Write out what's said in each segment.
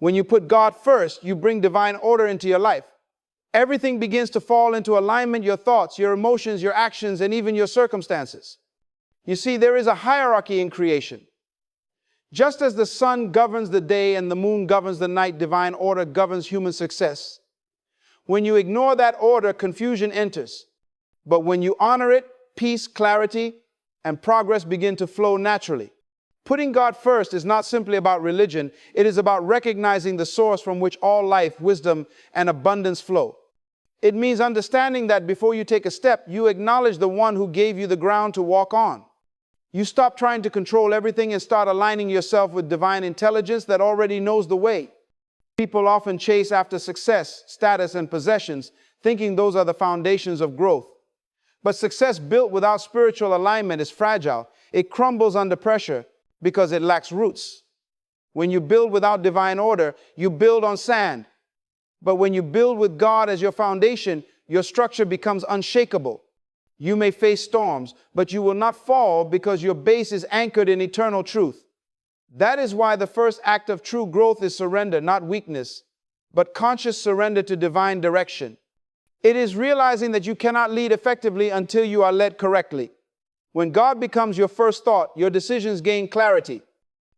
When you put God first, you bring divine order into your life. Everything begins to fall into alignment: your thoughts, your emotions, your actions, and even your circumstances. You see, there is a hierarchy in creation. Just as the sun governs the day and the moon governs the night, divine order governs human success. When you ignore that order, confusion enters. But when you honor it, peace, clarity, and progress begin to flow naturally. Putting God first is not simply about religion. It is about recognizing the source from which all life, wisdom, and abundance flow. It means understanding that before you take a step, you acknowledge the one who gave you the ground to walk on. You stop trying to control everything and start aligning yourself with divine intelligence that already knows the way. People often chase after success, status, and possessions, thinking those are the foundations of growth. But success built without spiritual alignment is fragile. It crumbles under pressure because it lacks roots. When you build without divine order, you build on sand. But when you build with God as your foundation, your structure becomes unshakable. You may face storms, but you will not fall because your base is anchored in eternal truth. That is why the first act of true growth is surrender, not weakness, but conscious surrender to divine direction. It is realizing that you cannot lead effectively until you are led correctly. When God becomes your first thought, your decisions gain clarity.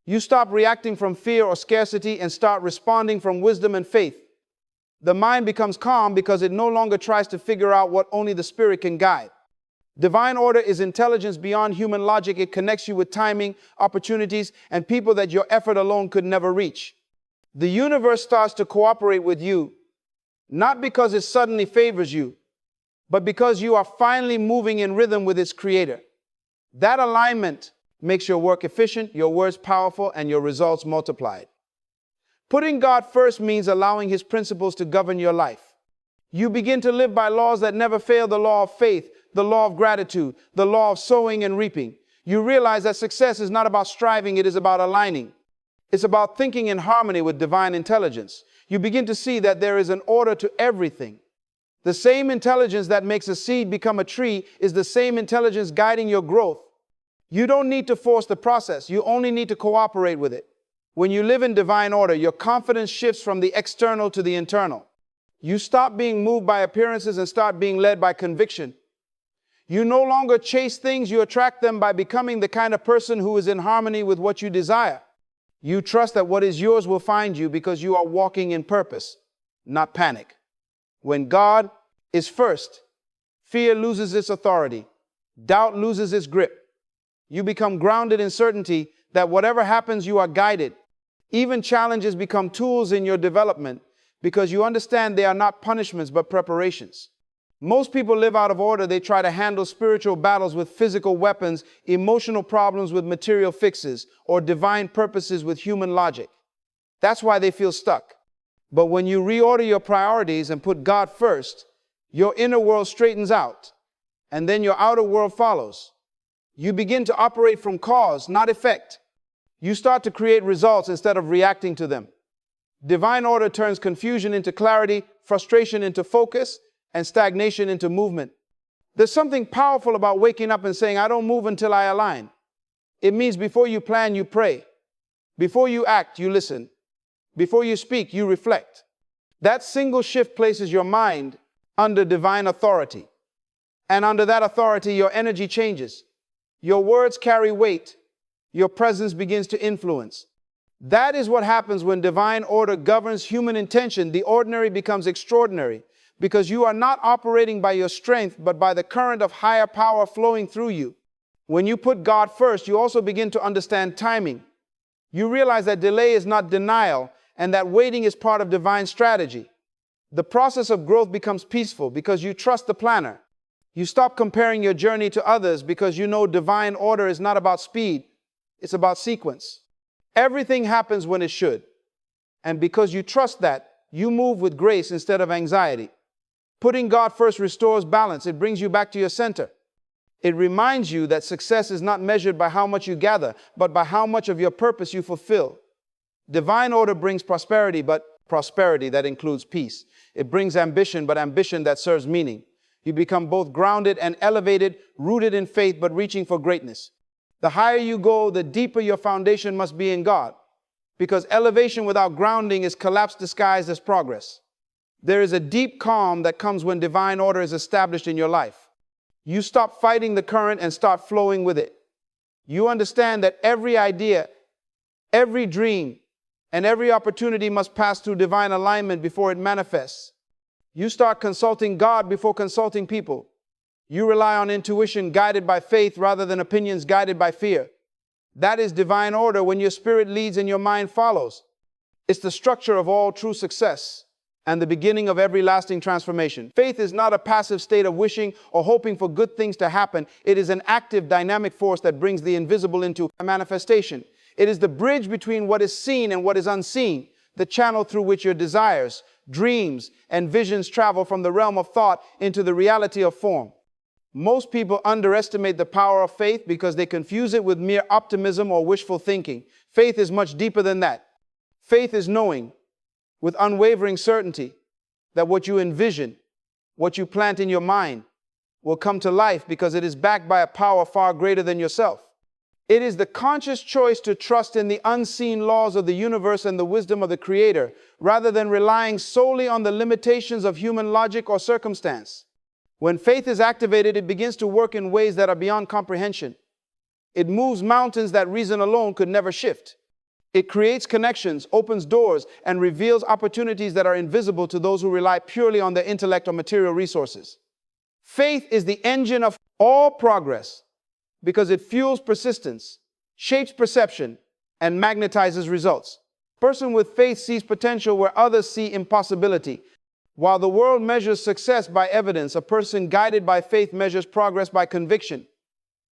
You stop reacting from fear or scarcity and start responding from wisdom and faith. The mind becomes calm because it no longer tries to figure out what only the Spirit can guide. Divine order is intelligence beyond human logic. It connects you with timing, opportunities, and people that your effort alone could never reach. The universe starts to cooperate with you, not because it suddenly favors you, but because you are finally moving in rhythm with its creator. That alignment makes your work efficient, your words powerful, and your results multiplied. Putting God first means allowing His principles to govern your life. You begin to live by laws that never fail: the law of faith, the law of gratitude, the law of sowing and reaping. You realize that success is not about striving, it is about aligning. It's about thinking in harmony with divine intelligence. You begin to see that there is an order to everything. The same intelligence that makes a seed become a tree is the same intelligence guiding your growth. You don't need to force the process. You only need to cooperate with it. When you live in divine order, your confidence shifts from the external to the internal. You stop being moved by appearances and start being led by conviction. You no longer chase things, you attract them by becoming the kind of person who is in harmony with what you desire. You trust that what is yours will find you because you are walking in purpose, not panic. When God is first, fear loses its authority. Doubt loses its grip. You become grounded in certainty that whatever happens, you are guided. Even challenges become tools in your development because you understand they are not punishments but preparations. Most people live out of order. They try to handle spiritual battles with physical weapons, emotional problems with material fixes, or divine purposes with human logic. That's why they feel stuck. But when you reorder your priorities and put God first, your inner world straightens out, and then your outer world follows. You begin to operate from cause, not effect. You start to create results instead of reacting to them. Divine order turns confusion into clarity, frustration into focus, and stagnation into movement. There's something powerful about waking up and saying, I don't move until I align. It means before you plan, you pray. Before you act, you listen. Before you speak, you reflect. That single shift places your mind under divine authority. And under that authority, your energy changes. Your words carry weight. Your presence begins to influence. That is what happens when divine order governs human intention. The ordinary becomes extraordinary because you are not operating by your strength, but by the current of higher power flowing through you. When you put God first, you also begin to understand timing. You realize that delay is not denial and that waiting is part of divine strategy. The process of growth becomes peaceful because you trust the planner. You stop comparing your journey to others because you know divine order is not about speed, it's about sequence. Everything happens when it should. And because you trust that, you move with grace instead of anxiety. Putting God first restores balance. It brings you back to your center. It reminds you that success is not measured by how much you gather, but by how much of your purpose you fulfill. Divine order brings prosperity, but prosperity that includes peace. It brings ambition, but ambition that serves meaning. You become both grounded and elevated, rooted in faith, but reaching for greatness. The higher you go, the deeper your foundation must be in God. because elevation without grounding is collapse disguised as progress. There is a deep calm that comes when divine order is established in your life. You stop fighting the current and start flowing with it. You understand that every idea, every dream, and every opportunity must pass through divine alignment before it manifests. You start consulting God before consulting people. You rely on intuition guided by faith rather than opinions guided by fear. That is divine order when your spirit leads and your mind follows. It's the structure of all true success and the beginning of every lasting transformation. Faith is not a passive state of wishing or hoping for good things to happen. It is an active, dynamic force that brings the invisible into manifestation. It is the bridge between what is seen and what is unseen, the channel through which your desires, dreams, and visions travel from the realm of thought into the reality of form. Most people underestimate the power of faith because they confuse it with mere optimism or wishful thinking. Faith is much deeper than that. Faith is knowing with unwavering certainty that what you envision, what you plant in your mind, will come to life because it is backed by a power far greater than yourself. It is the conscious choice to trust in the unseen laws of the universe and the wisdom of the Creator, rather than relying solely on the limitations of human logic or circumstance. When faith is activated, it begins to work in ways that are beyond comprehension. It moves mountains that reason alone could never shift. It creates connections, opens doors, and reveals opportunities that are invisible to those who rely purely on their intellect or material resources. Faith is the engine of all progress because it fuels persistence, shapes perception, and magnetizes results. A person with faith sees potential where others see impossibility. While the world measures success by evidence, a person guided by faith measures progress by conviction.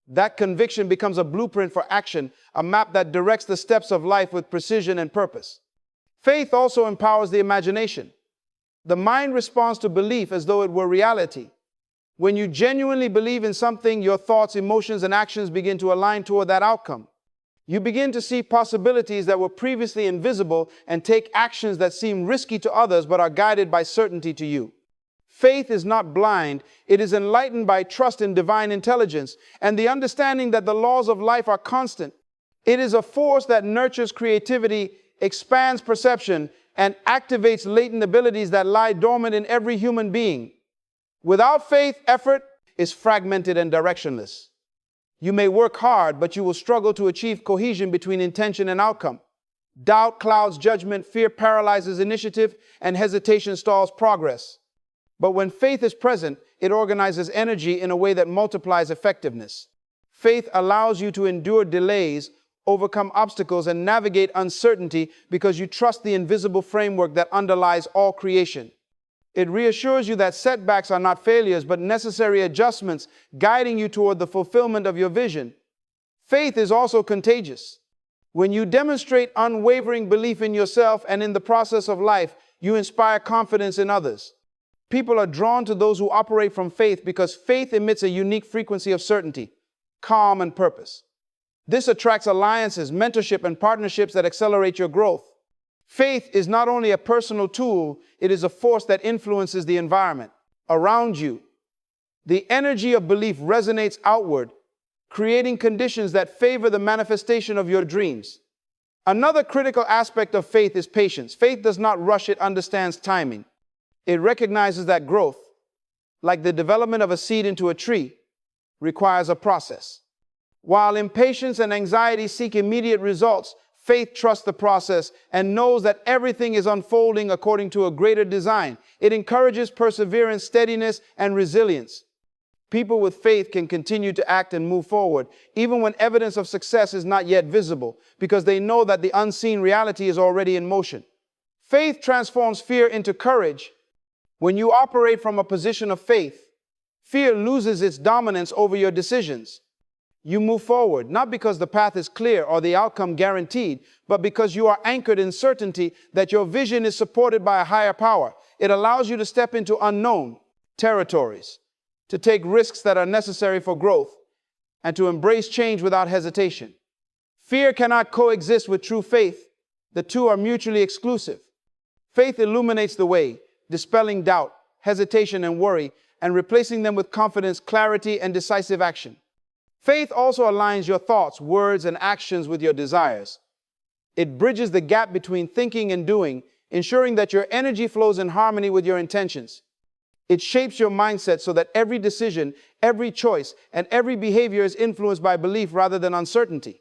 That conviction becomes a blueprint for action, a map that directs the steps of life with precision and purpose. Faith also empowers the imagination. The mind responds to belief as though it were reality. When you genuinely believe in something, your thoughts, emotions, and actions begin to align toward that outcome. You begin to see possibilities that were previously invisible and take actions that seem risky to others but are guided by certainty to you. Faith is not blind. It is enlightened by trust in divine intelligence and the understanding that the laws of life are constant. It is a force that nurtures creativity, expands perception, and activates latent abilities that lie dormant in every human being. Without faith, effort is fragmented and directionless. You may work hard, but you will struggle to achieve cohesion between intention and outcome. Doubt clouds judgment, fear paralyzes initiative, and hesitation stalls progress. But when faith is present, it organizes energy in a way that multiplies effectiveness. Faith allows you to endure delays, overcome obstacles, and navigate uncertainty because you trust the invisible framework that underlies all creation. It reassures you that setbacks are not failures, but necessary adjustments guiding you toward the fulfillment of your vision. Faith is also contagious. When you demonstrate unwavering belief in yourself and in the process of life, you inspire confidence in others. People are drawn to those who operate from faith because faith emits a unique frequency of certainty, calm, and purpose. This attracts alliances, mentorship, and partnerships that accelerate your growth. Faith is not only a personal tool, it is a force that influences the environment around you. The energy of belief resonates outward, creating conditions that favor the manifestation of your dreams. Another critical aspect of faith is patience. Faith does not rush, it understands timing. It recognizes that growth, like the development of a seed into a tree, requires a process. While impatience and anxiety seek immediate results, faith trusts the process and knows that everything is unfolding according to a greater design. It encourages perseverance, steadiness, and resilience. People with faith can continue to act and move forward, even when evidence of success is not yet visible, because they know that the unseen reality is already in motion. Faith transforms fear into courage. When you operate from a position of faith, fear loses its dominance over your decisions. You move forward, not because the path is clear or the outcome guaranteed, but because you are anchored in certainty that your vision is supported by a higher power. It allows you to step into unknown territories, to take risks that are necessary for growth, and to embrace change without hesitation. Fear cannot coexist with true faith. The two are mutually exclusive. Faith illuminates the way, dispelling doubt, hesitation, and worry, and replacing them with confidence, clarity, and decisive action. Faith also aligns your thoughts, words, and actions with your desires. It bridges the gap between thinking and doing, ensuring that your energy flows in harmony with your intentions. It shapes your mindset so that every decision, every choice, and every behavior is influenced by belief rather than uncertainty.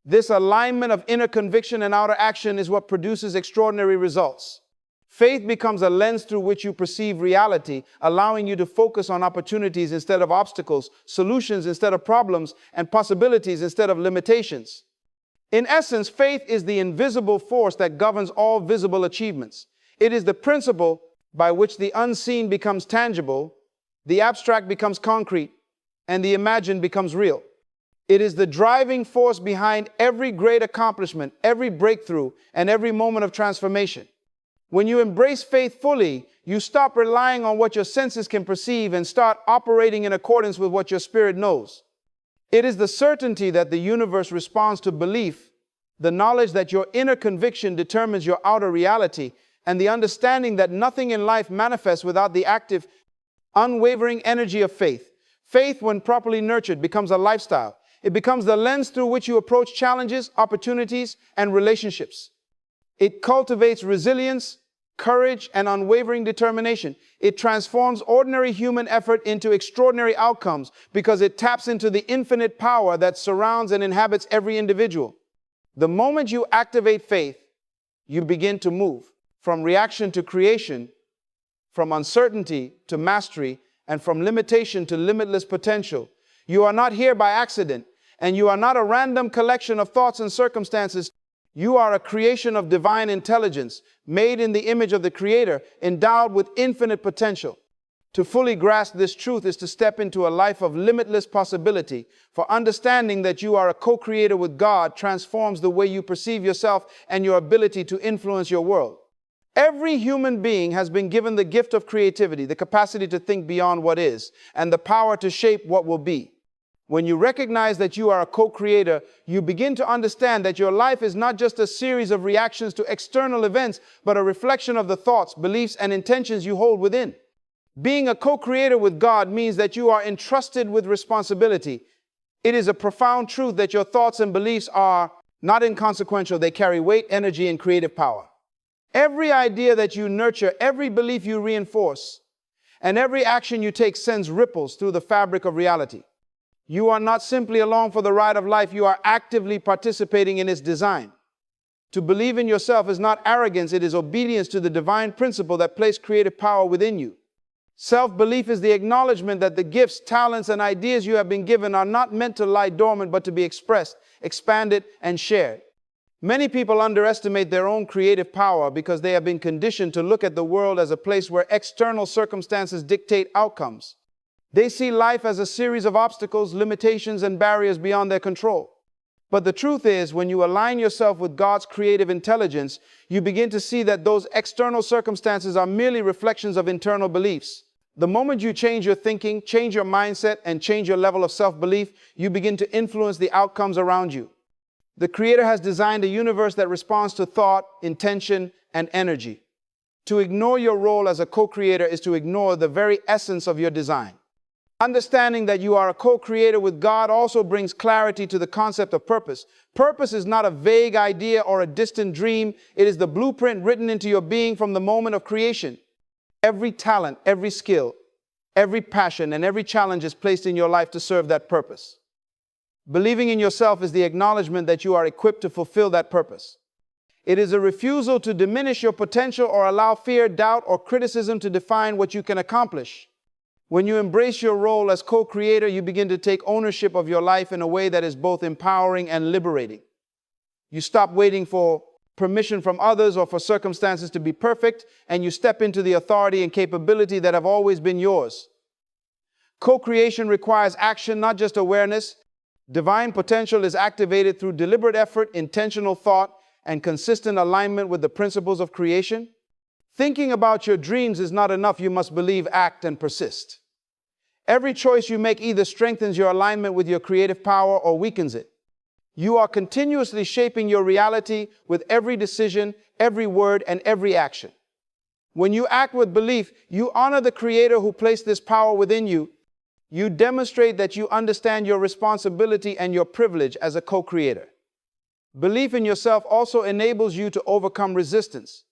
This alignment of inner conviction and outer action is what produces extraordinary results. Faith becomes a lens through which you perceive reality, allowing you to focus on opportunities instead of obstacles, solutions instead of problems, and possibilities instead of limitations. In essence, faith is the invisible force that governs all visible achievements. It is the principle by which the unseen becomes tangible, the abstract becomes concrete, and the imagined becomes real. It is the driving force behind every great accomplishment, every breakthrough, and every moment of transformation. When you embrace faith fully, you stop relying on what your senses can perceive and start operating in accordance with what your spirit knows. It is the certainty that the universe responds to belief, the knowledge that your inner conviction determines your outer reality, and the understanding that nothing in life manifests without the active, unwavering energy of faith. Faith, when properly nurtured, becomes a lifestyle. It becomes the lens through which you approach challenges, opportunities, and relationships. It cultivates resilience, courage, and unwavering determination. It transforms ordinary human effort into extraordinary outcomes because it taps into the infinite power that surrounds and inhabits every individual. The moment you activate faith, you begin to move from reaction to creation, from uncertainty to mastery, and from limitation to limitless potential. You are not here by accident, and you are not a random collection of thoughts and circumstances. You are a creation of divine intelligence, made in the image of the Creator, endowed with infinite potential. To fully grasp this truth is to step into a life of limitless possibility, for understanding that you are a co-creator with God transforms the way you perceive yourself and your ability to influence your world. Every human being has been given the gift of creativity, the capacity to think beyond what is, and the power to shape what will be. When you recognize that you are a co-creator, you begin to understand that your life is not just a series of reactions to external events, but a reflection of the thoughts, beliefs, and intentions you hold within. Being a co-creator with God means that you are entrusted with responsibility. It is a profound truth that your thoughts and beliefs are not inconsequential. They carry weight, energy, and creative power. Every idea that you nurture, every belief you reinforce, and every action you take sends ripples through the fabric of reality. You are not simply along for the ride of life, you are actively participating in its design. To believe in yourself is not arrogance, it is obedience to the divine principle that placed creative power within you. Self-belief is the acknowledgement that the gifts, talents, and ideas you have been given are not meant to lie dormant, but to be expressed, expanded, and shared. Many people underestimate their own creative power because they have been conditioned to look at the world as a place where external circumstances dictate outcomes. They see life as a series of obstacles, limitations, and barriers beyond their control. But the truth is, when you align yourself with God's creative intelligence, you begin to see that those external circumstances are merely reflections of internal beliefs. The moment you change your thinking, change your mindset, and change your level of self-belief, you begin to influence the outcomes around you. The Creator has designed a universe that responds to thought, intention, and energy. To ignore your role as a co-creator is to ignore the very essence of your design. Understanding that you are a co-creator with God also brings clarity to the concept of purpose. Purpose is not a vague idea or a distant dream. It is the blueprint written into your being from the moment of creation. Every talent, every skill, every passion, and every challenge is placed in your life to serve that purpose. Believing in yourself is the acknowledgement that you are equipped to fulfill that purpose. It is a refusal to diminish your potential or allow fear, doubt, or criticism to define what you can accomplish. When you embrace your role as co-creator, you begin to take ownership of your life in a way that is both empowering and liberating. You stop waiting for permission from others or for circumstances to be perfect, and you step into the authority and capability that have always been yours. Co-creation requires action, not just awareness. Divine potential is activated through deliberate effort, intentional thought, and consistent alignment with the principles of creation. Thinking about your dreams is not enough. You must believe, act, and persist. Every choice you make either strengthens your alignment with your creative power or weakens it. You are continuously shaping your reality with every decision, every word, and every action. When you act with belief, you honor the Creator who placed this power within you. You demonstrate that you understand your responsibility and your privilege as a co-creator. Belief in yourself also enables you to overcome resistance.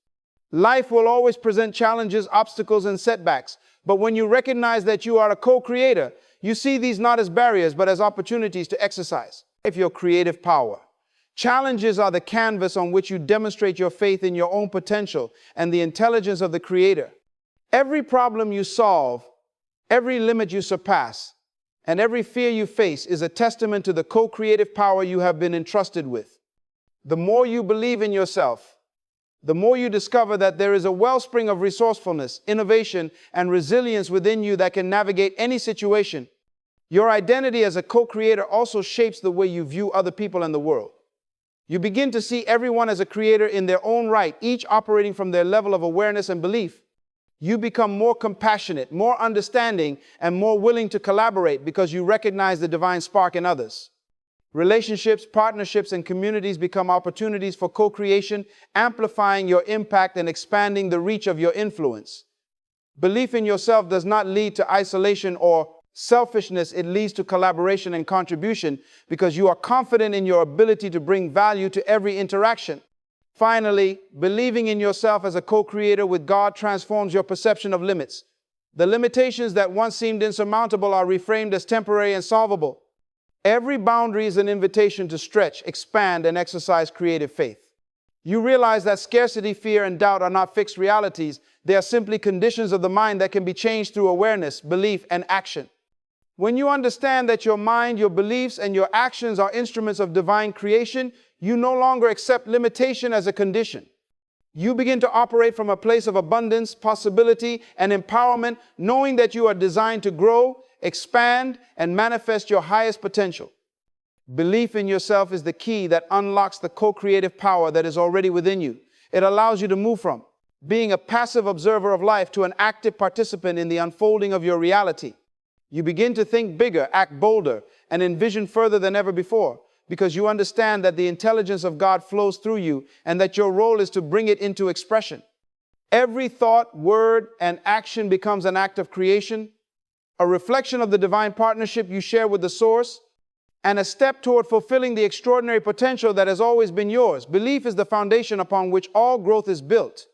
Life will always present challenges, obstacles, and setbacks. But when you recognize that you are a co-creator, you see these not as barriers, but as opportunities to exercise your creative power. Challenges are the canvas on which you demonstrate your faith in your own potential and the intelligence of the Creator. Every problem you solve, every limit you surpass, and every fear you face is a testament to the co-creative power you have been entrusted with. The more you believe in yourself, the more you discover that there is a wellspring of resourcefulness, innovation, and resilience within you that can navigate any situation. Your identity as a co-creator also shapes the way you view other people and the world. You begin to see everyone as a creator in their own right, each operating from their level of awareness and belief. You become more compassionate, more understanding, and more willing to collaborate because you recognize the divine spark in others. Relationships, partnerships, and communities become opportunities for co-creation, amplifying your impact and expanding the reach of your influence. Belief in yourself does not lead to isolation or selfishness. It leads to collaboration and contribution because you are confident in your ability to bring value to every interaction. Finally, believing in yourself as a co-creator with God transforms your perception of limits. The limitations that once seemed insurmountable are reframed as temporary and solvable. Every boundary is an invitation to stretch, expand, and exercise creative faith. You realize that scarcity, fear, and doubt are not fixed realities. They are simply conditions of the mind that can be changed through awareness, belief, and action. When you understand that your mind, your beliefs, and your actions are instruments of divine creation, you no longer accept limitation as a condition. You begin to operate from a place of abundance, possibility, and empowerment, knowing that you are designed to grow, expand, and manifest your highest potential. Belief in yourself is the key that unlocks the co-creative power that is already within you. It allows you to move from being a passive observer of life to an active participant in the unfolding of your reality. You begin to think bigger, act bolder, and envision further than ever before, because you understand that the intelligence of God flows through you and that your role is to bring it into expression. Every thought, word, and action becomes an act of creation, a reflection of the divine partnership you share with the source, and a step toward fulfilling the extraordinary potential that has always been yours. Belief is the foundation upon which all growth is built.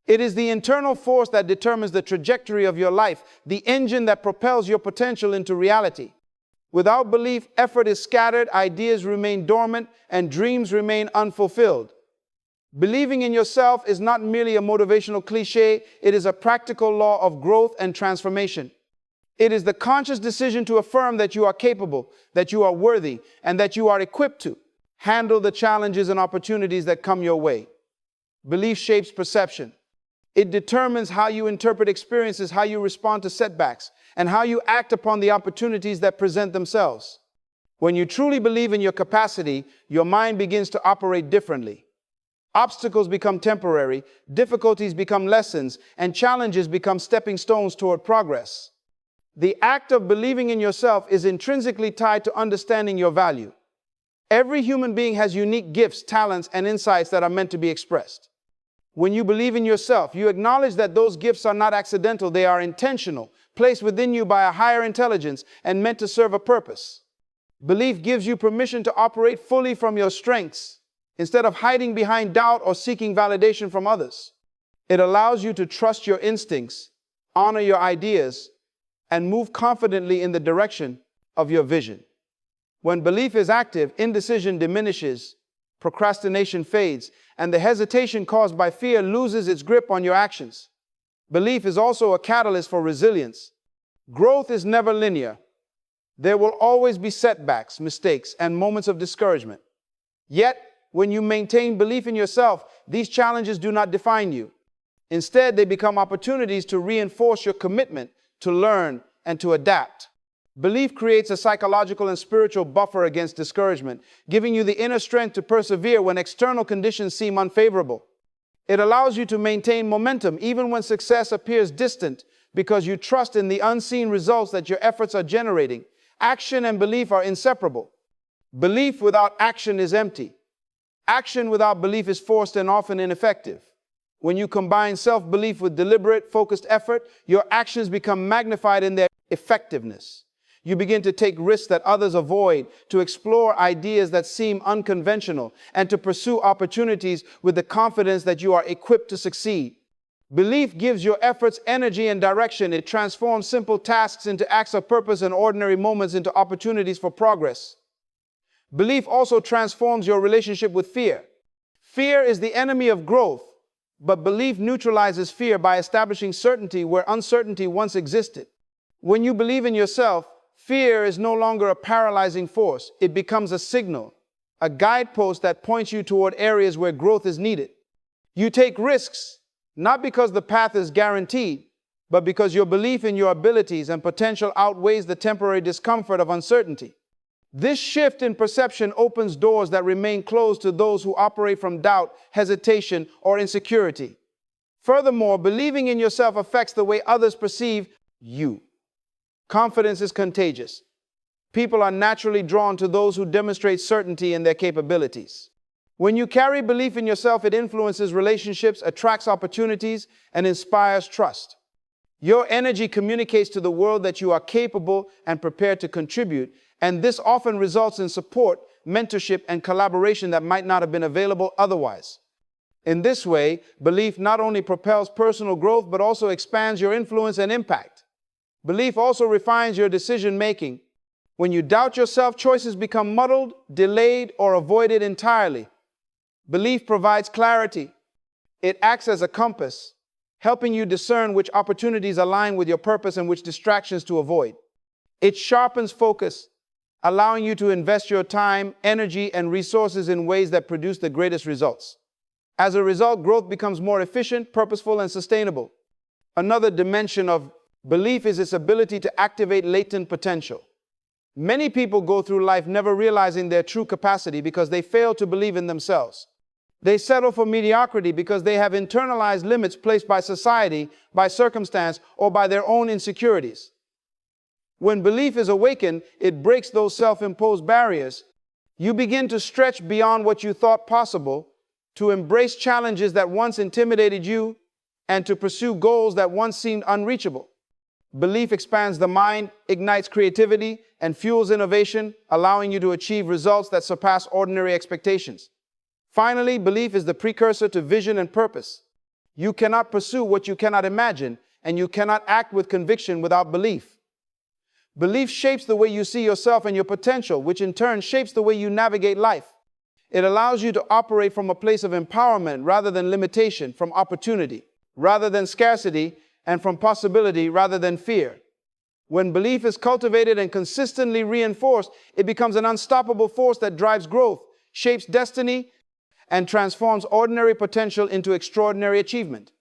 It is the internal force that determines the trajectory of your life, the engine that propels your potential into reality. Without belief, effort is scattered, ideas remain dormant, and dreams remain unfulfilled. Believing in yourself is not merely a motivational cliche, it is a practical law of growth and transformation. It is the conscious decision to affirm that you are capable, that you are worthy, and that you are equipped to handle the challenges and opportunities that come your way. Belief shapes perception. It determines how you interpret experiences, how you respond to setbacks, and how you act upon the opportunities that present themselves. When you truly believe in your capacity, your mind begins to operate differently. Obstacles become temporary, difficulties become lessons, and challenges become stepping stones toward progress. The act of believing in yourself is intrinsically tied to understanding your value. Every human being has unique gifts, talents, and insights that are meant to be expressed. When you believe in yourself, you acknowledge that those gifts are not accidental, they are intentional, placed within you by a higher intelligence and meant to serve a purpose. Belief gives you permission to operate fully from your strengths, instead of hiding behind doubt or seeking validation from others. It allows you to trust your instincts, honor your ideas, and move confidently in the direction of your vision. When belief is active, indecision diminishes, procrastination fades, and the hesitation caused by fear loses its grip on your actions. Belief is also a catalyst for resilience. Growth is never linear. There will always be setbacks, mistakes, and moments of discouragement. Yet, when you maintain belief in yourself, these challenges do not define you. Instead, they become opportunities to reinforce your commitment to learn and to adapt. Belief creates a psychological and spiritual buffer against discouragement, giving you the inner strength to persevere when external conditions seem unfavorable. It allows you to maintain momentum even when success appears distant, because you trust in the unseen results that your efforts are generating. Action and belief are inseparable. Belief without action is empty. Action without belief is forced and often ineffective. When you combine self-belief with deliberate, focused effort, your actions become magnified in their effectiveness. You begin to take risks that others avoid, to explore ideas that seem unconventional, and to pursue opportunities with the confidence that you are equipped to succeed. Belief gives your efforts energy and direction. It transforms simple tasks into acts of purpose and ordinary moments into opportunities for progress. Belief also transforms your relationship with fear. Fear is the enemy of growth, but belief neutralizes fear by establishing certainty where uncertainty once existed. When you believe in yourself, fear is no longer a paralyzing force. It becomes a signal, a guidepost that points you toward areas where growth is needed. You take risks, not because the path is guaranteed, but because your belief in your abilities and potential outweighs the temporary discomfort of uncertainty. This shift in perception opens doors that remain closed to those who operate from doubt, hesitation, or insecurity. Furthermore, believing in yourself affects the way others perceive you. Confidence is contagious. People are naturally drawn to those who demonstrate certainty in their capabilities. When you carry belief in yourself, it influences relationships, attracts opportunities, and inspires trust. Your energy communicates to the world that you are capable and prepared to contribute, and this often results in support, mentorship, and collaboration that might not have been available otherwise. In this way, belief not only propels personal growth, but also expands your influence and impact. Belief also refines your decision-making. When you doubt yourself, choices become muddled, delayed, or avoided entirely. Belief provides clarity. It acts as a compass, helping you discern which opportunities align with your purpose and which distractions to avoid. It sharpens focus, allowing you to invest your time, energy, and resources in ways that produce the greatest results. As a result, growth becomes more efficient, purposeful, and sustainable. Another dimension of belief is its ability to activate latent potential. Many people go through life never realizing their true capacity because they fail to believe in themselves. They settle for mediocrity because they have internalized limits placed by society, by circumstance, or by their own insecurities. When belief is awakened, it breaks those self-imposed barriers. You begin to stretch beyond what you thought possible, to embrace challenges that once intimidated you, and to pursue goals that once seemed unreachable. Belief expands the mind, ignites creativity, and fuels innovation, allowing you to achieve results that surpass ordinary expectations. Finally, belief is the precursor to vision and purpose. You cannot pursue what you cannot imagine, and you cannot act with conviction without belief. Belief shapes the way you see yourself and your potential, which in turn shapes the way you navigate life. It allows you to operate from a place of empowerment rather than limitation, from opportunity rather than scarcity, and from possibility rather than fear. When belief is cultivated and consistently reinforced, it becomes an unstoppable force that drives growth, shapes destiny, and transforms ordinary potential into extraordinary achievement.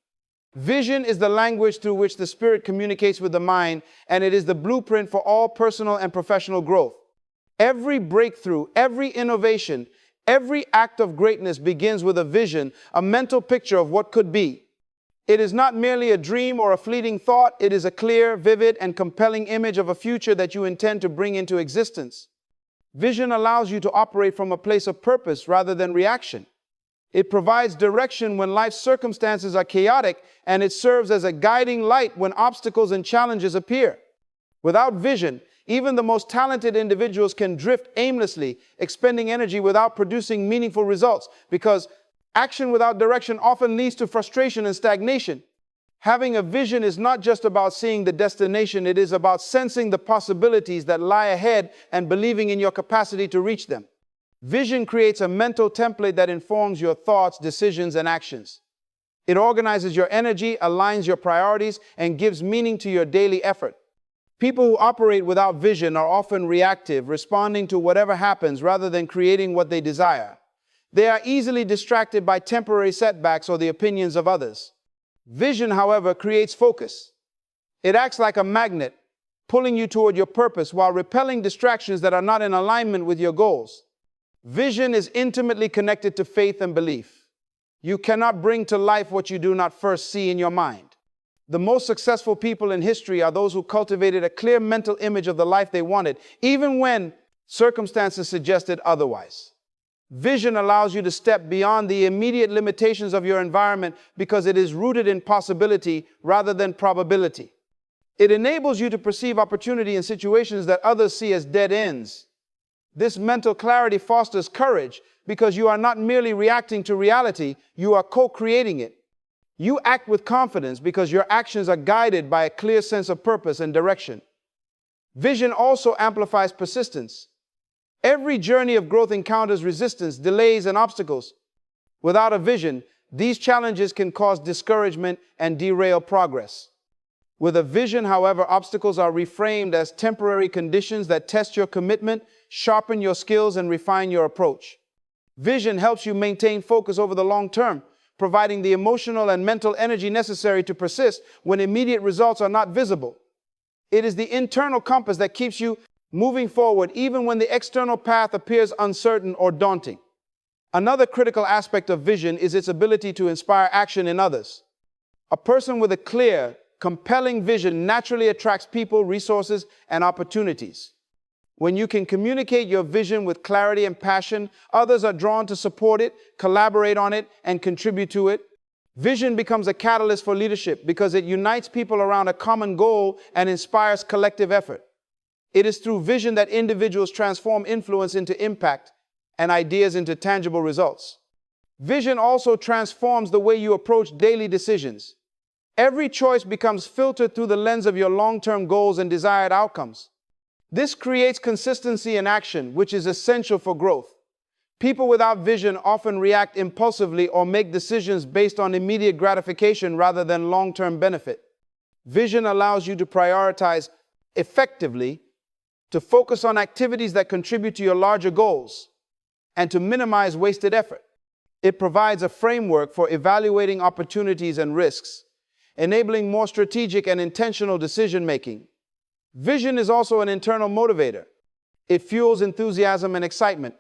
Vision is the language through which the spirit communicates with the mind, and it is the blueprint for all personal and professional growth. Every breakthrough, every innovation, every act of greatness begins with a vision, a mental picture of what could be. It is not merely a dream or a fleeting thought. It is a clear, vivid, and compelling image of a future that you intend to bring into existence. Vision allows you to operate from a place of purpose rather than reaction. It provides direction when life's circumstances are chaotic, and it serves as a guiding light when obstacles and challenges appear. Without vision, even the most talented individuals can drift aimlessly, expending energy without producing meaningful results, because action without direction often leads to frustration and stagnation. Having a vision is not just about seeing the destination, it is about sensing the possibilities that lie ahead and believing in your capacity to reach them. Vision creates a mental template that informs your thoughts, decisions, and actions. It organizes your energy, aligns your priorities, and gives meaning to your daily effort. People who operate without vision are often reactive, responding to whatever happens rather than creating what they desire. They are easily distracted by temporary setbacks or the opinions of others. Vision, however, creates focus. It acts like a magnet, pulling you toward your purpose while repelling distractions that are not in alignment with your goals. Vision is intimately connected to faith and belief. You cannot bring to life what you do not first see in your mind. The most successful people in history are those who cultivated a clear mental image of the life they wanted, even when circumstances suggested otherwise. Vision allows you to step beyond the immediate limitations of your environment because it is rooted in possibility rather than probability. It enables you to perceive opportunity in situations that others see as dead ends. This mental clarity fosters courage because you are not merely reacting to reality, you are co-creating it. You act with confidence because your actions are guided by a clear sense of purpose and direction. Vision also amplifies persistence. Every journey of growth encounters resistance, delays, and obstacles. Without a vision, these challenges can cause discouragement and derail progress. With a vision, however, obstacles are reframed as temporary conditions that test your commitment, sharpen your skills, and refine your approach. Vision helps you maintain focus over the long term, providing the emotional and mental energy necessary to persist when immediate results are not visible. It is the internal compass that keeps you moving forward even when the external path appears uncertain or daunting. Another critical aspect of vision is its ability to inspire action in others. A person with a clear, compelling vision naturally attracts people, resources, and opportunities. When you can communicate your vision with clarity and passion, others are drawn to support it, collaborate on it, and contribute to it. Vision becomes a catalyst for leadership because it unites people around a common goal and inspires collective effort. It is through vision that individuals transform influence into impact and ideas into tangible results. Vision also transforms the way you approach daily decisions. Every choice becomes filtered through the lens of your long-term goals and desired outcomes. This creates consistency in action, which is essential for growth. People without vision often react impulsively or make decisions based on immediate gratification rather than long-term benefit. Vision allows you to prioritize effectively, to focus on activities that contribute to your larger goals, and to minimize wasted effort. It provides a framework for evaluating opportunities and risks, enabling more strategic and intentional decision-making. Vision is also an internal motivator. It fuels enthusiasm and excitement,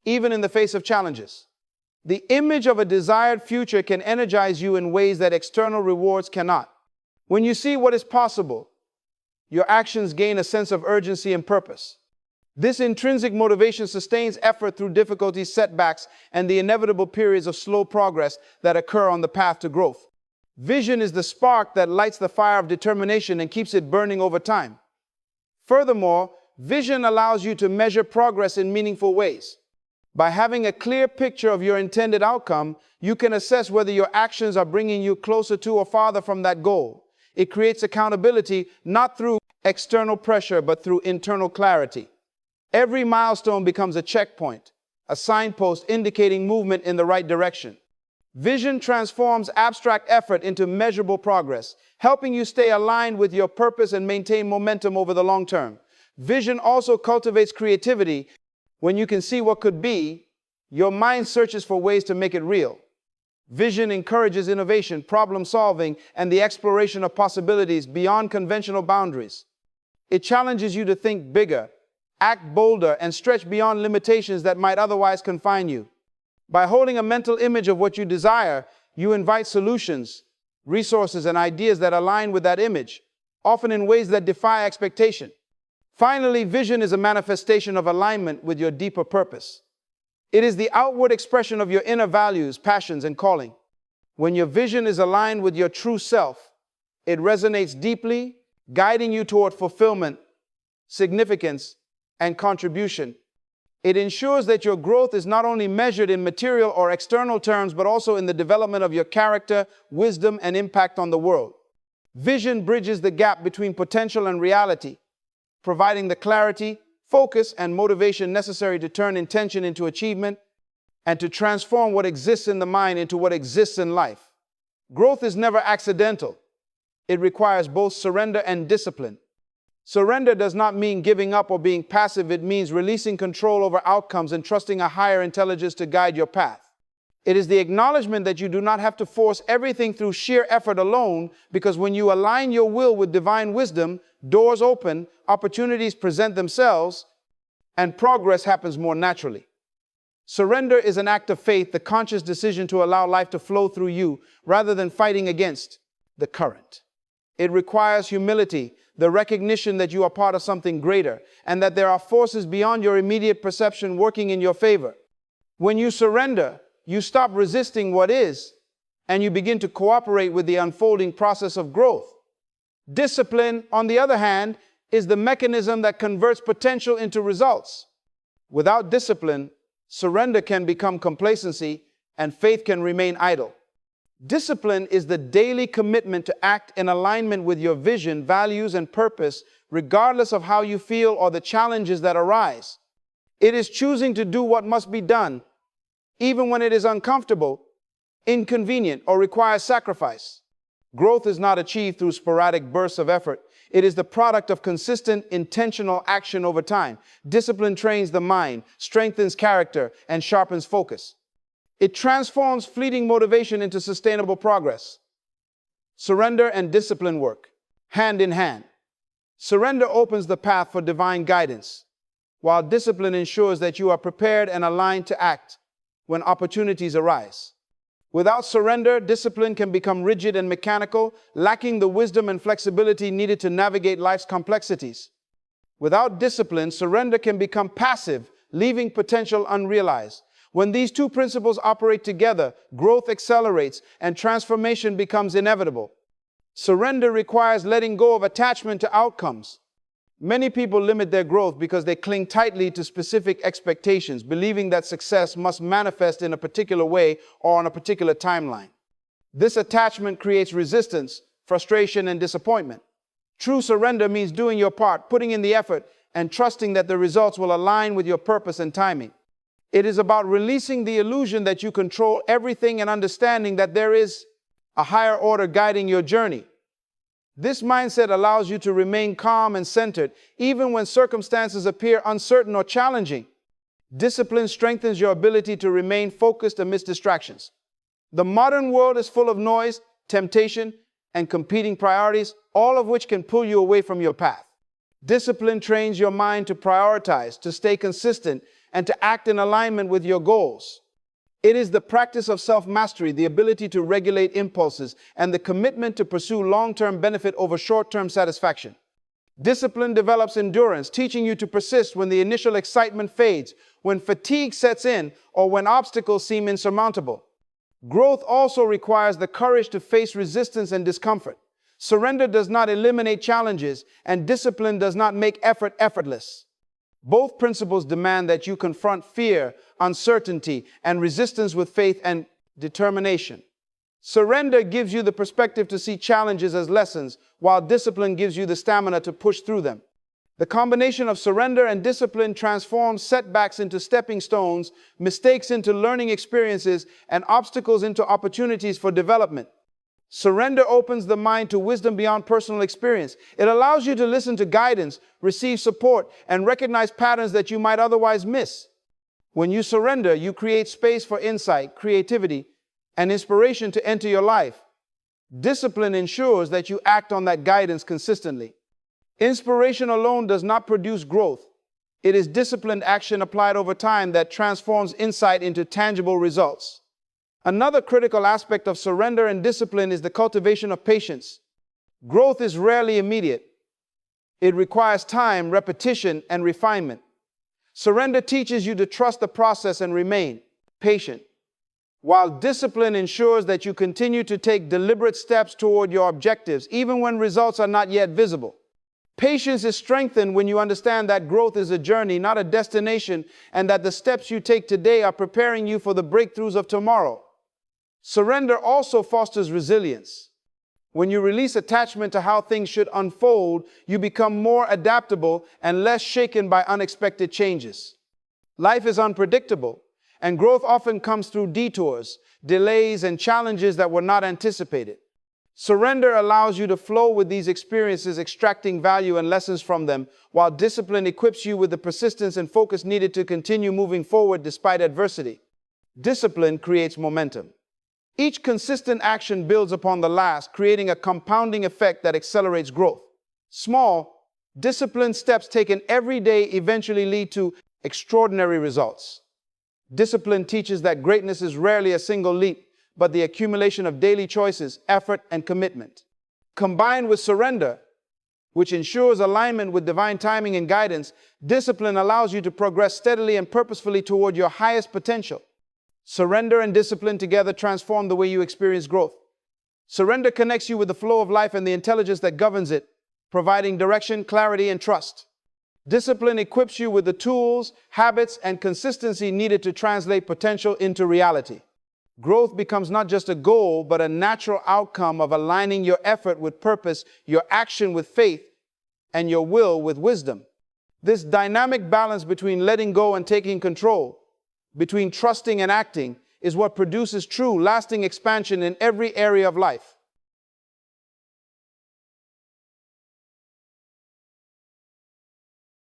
even in the face of challenges. The image of a desired future can energize you in ways that external rewards cannot. When you see what is possible, your actions gain a sense of urgency and purpose. This intrinsic motivation sustains effort through difficulties, setbacks, and the inevitable periods of slow progress that occur on the path to growth. Vision is the spark that lights the fire of determination and keeps it burning over time. Furthermore, vision allows you to measure progress in meaningful ways. By having a clear picture of your intended outcome, you can assess whether your actions are bringing you closer to or farther from that goal. It creates accountability not through external pressure, but through internal clarity. Every milestone becomes a checkpoint, a signpost indicating movement in the right direction. Vision transforms abstract effort into measurable progress, helping you stay aligned with your purpose and maintain momentum over the long term. Vision also cultivates creativity. When you can see what could be, your mind searches for ways to make it real. Vision encourages innovation, problem solving, and the exploration of possibilities beyond conventional boundaries. It challenges you to think bigger, act bolder, and stretch beyond limitations that might otherwise confine you. By holding a mental image of what you desire, you invite solutions, resources, and ideas that align with that image, often in ways that defy expectation. Finally, vision is a manifestation of alignment with your deeper purpose. It is the outward expression of your inner values, passions, and calling. When your vision is aligned with your true self, it resonates deeply, guiding you toward fulfillment, significance, and contribution. It ensures that your growth is not only measured in material or external terms, but also in the development of your character, wisdom, and impact on the world. Vision bridges the gap between potential and reality, providing the clarity, focus, and motivation necessary to turn intention into achievement and to transform what exists in the mind into what exists in life. Growth is never accidental. It requires both surrender and discipline. Surrender does not mean giving up or being passive. It means releasing control over outcomes and trusting a higher intelligence to guide your path. It is the acknowledgement that you do not have to force everything through sheer effort alone, because when you align your will with divine wisdom, doors open, opportunities present themselves, and progress happens more naturally. Surrender is an act of faith, the conscious decision to allow life to flow through you rather than fighting against the current. It requires humility, the recognition that you are part of something greater, and that there are forces beyond your immediate perception working in your favor. When you surrender, you stop resisting what is, and you begin to cooperate with the unfolding process of growth. Discipline, on the other hand, is the mechanism that converts potential into results. Without discipline, surrender can become complacency and faith can remain idle. Discipline is the daily commitment to act in alignment with your vision, values, and purpose, regardless of how you feel or the challenges that arise. It is choosing to do what must be done, even when it is uncomfortable, inconvenient, or requires sacrifice. Growth is not achieved through sporadic bursts of effort. It is the product of consistent, intentional action over time. Discipline trains the mind, strengthens character, and sharpens focus. It transforms fleeting motivation into sustainable progress. Surrender and discipline work hand in hand. Surrender opens the path for divine guidance, while discipline ensures that you are prepared and aligned to act when opportunities arise. Without surrender, discipline can become rigid and mechanical, lacking the wisdom and flexibility needed to navigate life's complexities. Without discipline, surrender can become passive, leaving potential unrealized. When these two principles operate together, growth accelerates and transformation becomes inevitable. Surrender requires letting go of attachment to outcomes. Many people limit their growth because they cling tightly to specific expectations, believing that success must manifest in a particular way or on a particular timeline. This attachment creates resistance, frustration, and disappointment. True surrender means doing your part, putting in the effort, and trusting that the results will align with your purpose and timing. It is about releasing the illusion that you control everything and understanding that there is a higher order guiding your journey. This mindset allows you to remain calm and centered, even when circumstances appear uncertain or challenging. Discipline strengthens your ability to remain focused amidst distractions. The modern world is full of noise, temptation, and competing priorities, all of which can pull you away from your path. Discipline trains your mind to prioritize, to stay consistent, and to act in alignment with your goals. It is the practice of self-mastery, the ability to regulate impulses, and the commitment to pursue long-term benefit over short-term satisfaction. Discipline develops endurance, teaching you to persist when the initial excitement fades, when fatigue sets in, or when obstacles seem insurmountable. Growth also requires the courage to face resistance and discomfort. Surrender does not eliminate challenges, and discipline does not make effort effortless. Both principles demand that you confront fear, uncertainty, and resistance with faith and determination. Surrender gives you the perspective to see challenges as lessons, while discipline gives you the stamina to push through them. The combination of surrender and discipline transforms setbacks into stepping stones, mistakes into learning experiences, and obstacles into opportunities for development. Surrender opens the mind to wisdom beyond personal experience. It allows you to listen to guidance, receive support, and recognize patterns that you might otherwise miss. When you surrender, you create space for insight, creativity, and inspiration to enter your life. Discipline ensures that you act on that guidance consistently. Inspiration alone does not produce growth. It is disciplined action applied over time that transforms insight into tangible results. Another critical aspect of surrender and discipline is the cultivation of patience. Growth is rarely immediate. It requires time, repetition, and refinement. Surrender teaches you to trust the process and remain patient, while discipline ensures that you continue to take deliberate steps toward your objectives, even when results are not yet visible. Patience is strengthened when you understand that growth is a journey, not a destination, and that the steps you take today are preparing you for the breakthroughs of tomorrow. Surrender also fosters resilience. When you release attachment to how things should unfold, you become more adaptable and less shaken by unexpected changes. Life is unpredictable, and growth often comes through detours, delays, and challenges that were not anticipated. Surrender allows you to flow with these experiences, extracting value and lessons from them, while discipline equips you with the persistence and focus needed to continue moving forward despite adversity. Discipline creates momentum. Each consistent action builds upon the last, creating a compounding effect that accelerates growth. Small, disciplined steps taken every day eventually lead to extraordinary results. Discipline teaches that greatness is rarely a single leap, but the accumulation of daily choices, effort, and commitment. Combined with surrender, which ensures alignment with divine timing and guidance, discipline allows you to progress steadily and purposefully toward your highest potential. Surrender and discipline together transform the way you experience growth. Surrender connects you with the flow of life and the intelligence that governs it, providing direction, clarity, and trust. Discipline equips you with the tools, habits, and consistency needed to translate potential into reality. Growth becomes not just a goal, but a natural outcome of aligning your effort with purpose, your action with faith, and your will with wisdom. This dynamic balance between letting go and taking control, between trusting and acting, is what produces true, lasting expansion in every area of life.